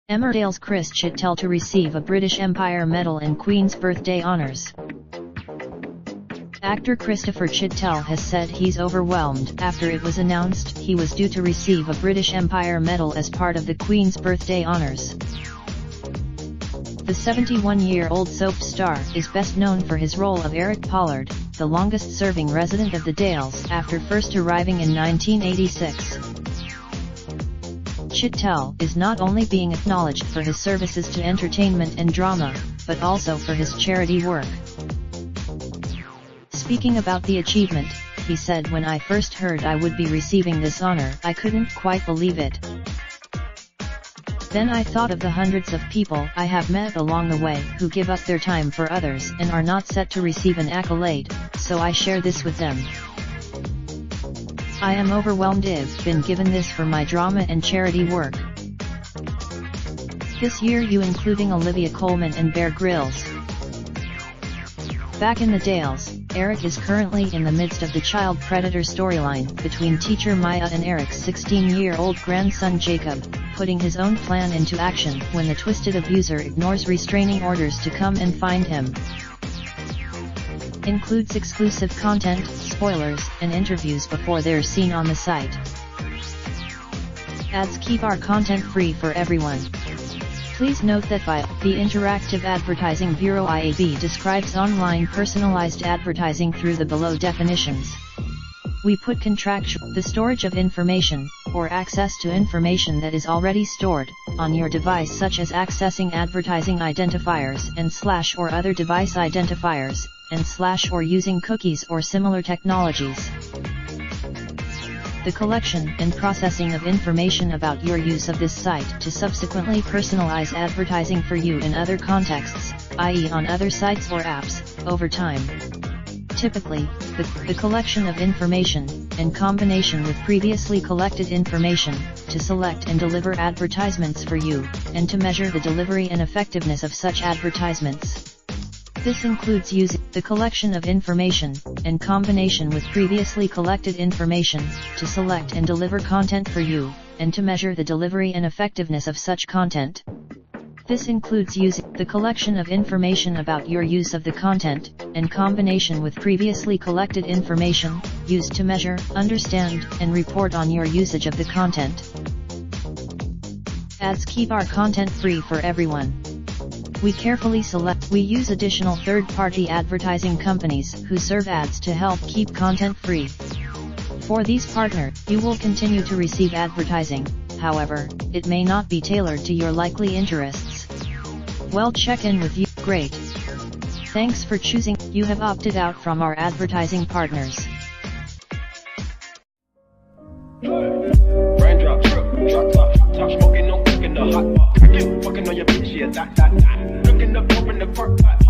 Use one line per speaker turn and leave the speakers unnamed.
Emmerdales Chris Chittell to receive a British Empire Medal in Queen's Birthday Honours. Actor Christopher Chittell has said he's overwhelmed after it was announced he was due to receive a British Empire Medal as part of the Queen's Birthday Honours. The 71-year-old soap star is best known for his role of Eric Pollard, the longest-serving resident of the Dales after first arriving in 1986. Chittell is not only being acknowledged for his services to entertainment and drama, but also for his charity work. Speaking about the achievement, he said, "When I first heard I would be receiving this honor, I couldn't quite believe it. Then I thought of the hundreds of people I have met along the way who give up their time for others and are not set to receive an accolade, so I share this with them. I am overwhelmed. I've been given this for my drama and charity work. This year you including Olivia Colman and Bear Grylls." Back in the Dales, Eric is currently in the midst of the child predator storyline between teacher Maya and Eric's 16-year-old grandson Jacob, putting his own plan into action when the twisted abuser ignores restraining orders to come and find him. Includes exclusive content, spoilers, and interviews before they're seen on the site. Ads keep our content free for everyone. Please note that the Interactive Advertising Bureau IAB describes online personalized advertising through the below definitions. We put the storage of information, or access to information that is already stored, on your device, such as accessing advertising identifiers and / or other device identifiers, and / or using cookies or similar technologies. The collection and processing of information about your use of this site to subsequently personalize advertising for you in other contexts, i.e. on other sites or apps, over time. Typically, the collection of information, in combination with previously collected information, to select and deliver advertisements for you, and to measure the delivery and effectiveness of such advertisements. This includes using the collection of information, in combination with previously collected information, to select and deliver content for you, and to measure the delivery and effectiveness of such content. This includes using the collection of information about your use of the content, in combination with previously collected information, used to measure, understand, and report on your usage of the content. Ads keep our content free for everyone. We use additional third-party advertising companies who serve ads to help keep content free. For these partners, you will continue to receive advertising, however, it may not be tailored to your likely interests. Well, check in with you. Great. Thanks for choosing. You have opted out from our advertising partners.
Raindrop, drop top smoking, no cooking the hot pot. Fucking on your bitch, yeah, that. Looking up, open the park pot.